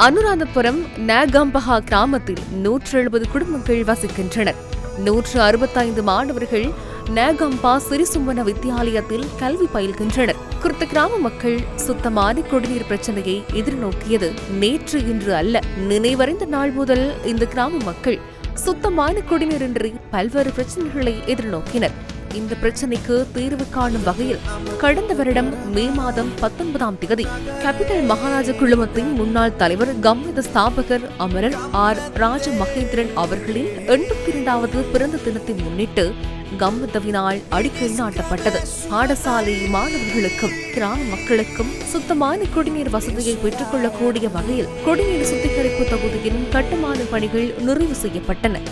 அனுராதபுரம் நாகம்பஹா கிராமத்தில் 170 குடும்பங்கள் வசிக்கின்றனர். 165 மாணவர்கள் நாகம்பா சிறிசும்பன வித்தியாலயத்தில் கல்வி பயில்கின்றனர். குறித்த கிராம மக்கள் சுத்தமான குடிநீர் பிரச்சனையை எதிர்நோக்கியது நேற்று இன்று அல்ல. நினைவறிந்த நாள் முதல் இந்த கிராம மக்கள் சுத்தமான குடிநீரின்றி பல்வேறு பிரச்சனைகளை எதிர்நோக்கினர். இந்த பிரச்சனைக்கு தீர்வு காணும் வகையில் கடந்த வருடம் மே மாதம் 19ஆம் தேதி கேபிட்டல் மகாராஜ குழுமத்தின் முன்னாள் தலைவர் கம்மித ஸ்தாபகர் அமரர் ஆர் ராஜ மகேந்திரன் அவர்களின் 82வது பிறந்த தினத்தை முன்னிட்டு கம்மிதவினால் அடிக்கல் நாட்டப்பட்டது. பாடசாலை மாணவர்களுக்கும் கிராம மக்களுக்கும் சுத்தமான குடிநீர் வசதியை பெற்றுக் கொள்ளக்கூடிய வகையில் குடிநீர் சுத்திகரிப்பு தொகுதியின் கட்டுமான பணிகள் நிறைவு செய்யப்பட்டன.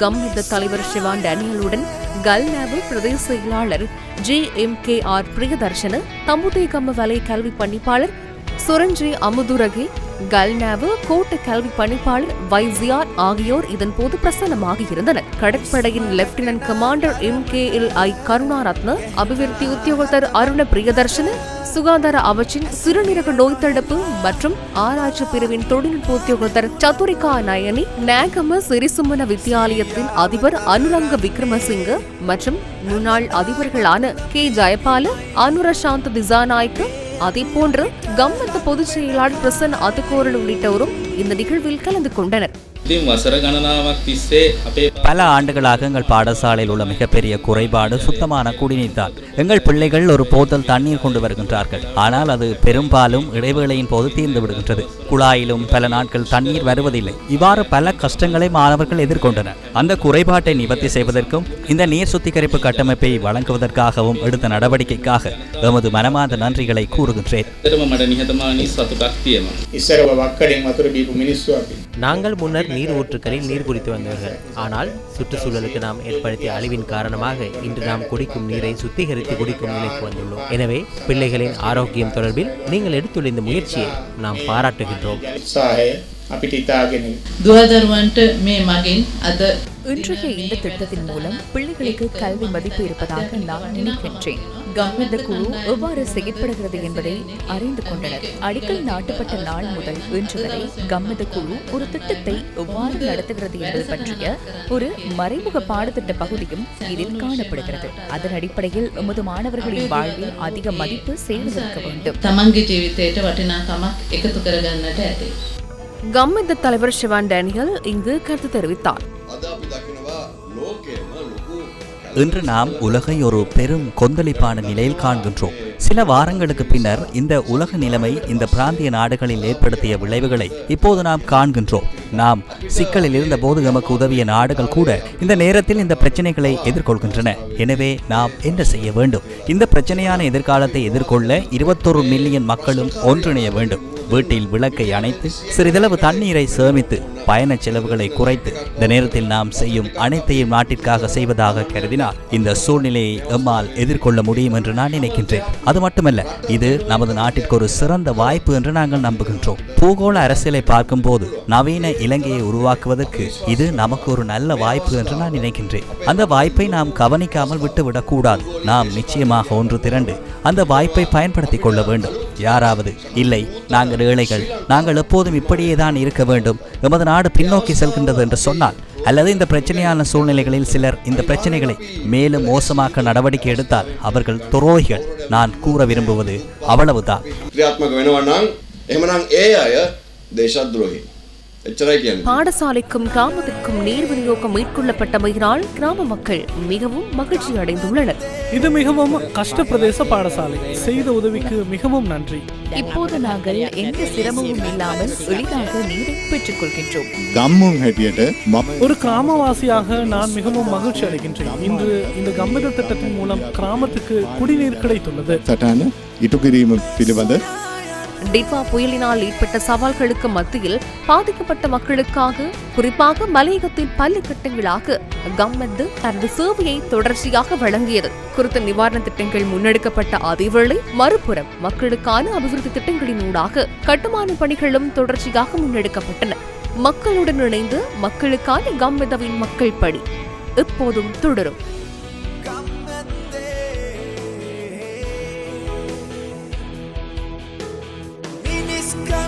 கம்மித தலைவர் சிவான் டேனியலுடன் கல்நாபு பிரதேச செயலாளர் JMKR பிரியதர்ஷன, தம்புதேகம்ம வலை கல்வி பணிப்பாளர் சுரஞ்சி அமுதுரகே, கல்நாவு கோட்ட கல்வி பணிப்பாளர் வைசியார் ஆகியோர் இதன்போது பிரசன்னமாக இருந்தனர். கடற்படையின் லெப்டினன்ட் கமாண்டர் MKLI கருணாரத்ன, அபிவிருத்தி உத்தியோகத்தர் அருண பிரியதர்ஷன, சுகாதார அமைச்சின் சிறுநீரக நோய் தடுப்பு மற்றும் ஆராய்ச்சி பிரிவின் தொழில்நுட்ப உத்தியோகத்தர் சதுரிகா நயனி, நாகம சிறிசும்பன வித்தியாலயத்தின் அதிபர் அனுரங்க விக்ரமசிங்க மற்றும் முன்னாள் அதிபர்களான K ஜெயபால, அனுரசாந்த திசாநாயக்க, அதேபோன்று கம்மித பொதுச் செயலாளர் பிரசன்ன அதுகோரல் உள்ளிட்டோரும் இந்த நிகழ்வில் கலந்து கொண்டனர். பல ஆண்டுகளாக எங்கள் பாடசாலையில் உள்ள மிகப்பெரிய குறைபாடு சுத்தமான குடிநீர் தான். எங்கள் பிள்ளைகள் ஒரு போத்தல் தண்ணீர் கொண்டு வருகின்றார்கள், ஆனால் அது பெரும்பாலும் இடைவேளையின் போது தீர்ந்து விடுகின்றது. குழாயிலும் பல நாட்கள் தண்ணீர் வருவதில்லை. இவ்வாறு பல கஷ்டங்களை மாணவர்கள் எதிர்கொண்டனர். அந்த குறைபாட்டை நிவர்த்தி செய்வதற்கும் இந்த நீர் சுத்திகரிப்பு கட்டமைப்பை வழங்குவதற்காகவும் எடுத்த நடவடிக்கைக்காக எமது மனமார்ந்த நன்றிகளை கூறுகின்றேன். நாங்கள் முன்னர் நீர் ஊற்றுக்களில் நீர் குடித்து வந்தவர்கள். ஆனால் சுற்றுச்சூழலுக்கு நாம் ஏற்படுத்திய அழிவின் காரணமாக இன்று நாம் குடிக்கும் நீரை சுத்திகரித்து குடிக்கும் நிலைக்கு வந்துள்ளோம். எனவே பிள்ளைகளின் ஆரோக்கியம் தொடர்பில் நீங்கள் எடுத்துள்ள இந்த முயற்சியை நாம் பாராட்டுகின்றோம். இன்றைய இந்த திட்டத்தின் மூலம் பிள்ளைகளுக்கு கல்வி மதிப்பு இருப்பதாக நான் நினைக்கின்றேன். கம்மித குழு எவ்வாறு செயற்படுகிறது என்பதை அறிந்து கொண்டனர். அடிக்கல் நாட்டப்பட்ட நாள் முதல் இன்று வரை கம்மித குழு ஒரு திட்டத்தை எவ்வாறு நடத்துகிறது என்பது பற்றிய ஒரு மறைமுக பாடத்திட்ட பகுதியும் இதில் காணப்படுகிறது. அதன் அடிப்படையில் எமது மாணவர்களின் வாழ்வில் அதிக மதிப்பு சேர்ந்திருக்க வேண்டும். கம்மித தலைவர் சிவான் டேனியல் இங்கு கருத்து தெரிவித்தார். இன்று நாம் உலகை ஒரு பெரும் கொந்தளிப்பான நிலையில் காண்கின்றோம். சில வாரங்களுக்கு பின்னர் இந்த உலக நிலைமை இந்த பிராந்திய நாடுகளில் ஏற்படுத்திய விளைவுகளை இப்போது நாம் காண்கின்றோம். நாம் சிக்கலில் இருந்த போது நமக்கு உதவிய நாடுகள் கூட இந்த நேரத்தில் இந்த பிரச்சனைகளை எதிர்கொள்கின்றன. எனவே நாம் என்ன செய்ய வேண்டும்? இந்த பிரச்சனையான எதிர்காலத்தை எதிர்கொள்ள 21 மில்லியன் மக்களும் ஒன்றிணைய வேண்டும். வீட்டில் விளக்கை அணைத்து சிறிதளவு தண்ணீரை சேமித்து பயண செலவுகளை குறைத்து இந்த நேரத்தில் நாம் செய்யும் அனைத்தையும் நாட்டிற்காக செய்வதாக கருதினால் இந்த சூழ்நிலையை எம்மால் எதிர்கொள்ள முடியும் என்று நான் நினைக்கின்றேன். அது மட்டுமல்ல, இது நமது நாட்டிற்கு ஒரு சிறந்த வாய்ப்பு என்று நாங்கள் நம்புகின்றோம். பூகோள அரசியலை பார்க்கும் போது நவீன இலங்கையை உருவாக்குவதற்கு இது நமக்கு ஒரு நல்ல வாய்ப்பு என்று நான் நினைக்கின்றேன். அந்த வாய்ப்பை நாம் கவனிக்காமல் விட்டுவிடக் கூடாது. நாம் நிச்சயமாக ஒன்று திரண்டு அந்த வாய்ப்பை பயன்படுத்திக் கொள்ள வேண்டும். யாராவது இல்லை, நாங்கள் ஏழைகள், நாங்கள் எப்போதும் இப்படியே தான் இருக்க வேண்டும், எமது நாடு பின்னோக்கி செல்கின்றது என்று சொன்னால், அல்லது இந்த பிரச்சனையான சூழ்நிலைகளில் சிலர் இந்த பிரச்சனைகளை மேலும் மோசமாக்க நடவடிக்கை எடுத்தால் அவர்கள் துரோகிகள். நான் கூற விரும்புவது அவ்வளவுதான். பாடசாலைக்கும் கிராமத்திற்கும் நீர் விநியோகம் மேற்கொள்ளப்பட்டமையினால் கிராம மக்கள் மிகவும் மகிழ்ச்சி அடைந்துள்ளனர். இது மிகவும் கஷ்ட பிரதேச பாடசாலை. செய்த உதவிக்கு மிகவும் நன்றி. இப்போது நாங்கள் எந்த சிரமமும் இல்லாமல் எளிதாக நீரை பெற்றுக் கொள்கின்றோம். ஒரு கிராமவாசியாக நான் மிகவும் மகிழ்ச்சி அடைகின்றேன். இன்று இந்த கம்மித திட்டத்தின் மூலம் கிராமத்துக்கு குடிநீர் கிடைத்துள்ளது. டிஃபா புயலினால் ஏற்பட்ட சவால்களுக்கு மத்தியில் பாதிக்கப்பட்ட மக்களுக்காக, குறிப்பாக மலையகத்தின் பல கட்டங்களாக கம்மித தனது சேவையை தொடர்ச்சியாக வழங்கியது. குறித்த நிவாரண திட்டங்கள் முன்னெடுக்கப்பட்ட அதேவேளை மறுபுறம் மக்களுக்கான அபிவிருத்தி திட்டங்களின் ஊடாக கட்டுமான பணிகளும் தொடர்ச்சியாக முன்னெடுக்கப்பட்டன. மக்களுடன் இணைந்து மக்களுக்கான கம்மிதவின் மக்கள் பணி எப்போதும் தொடரும். Sky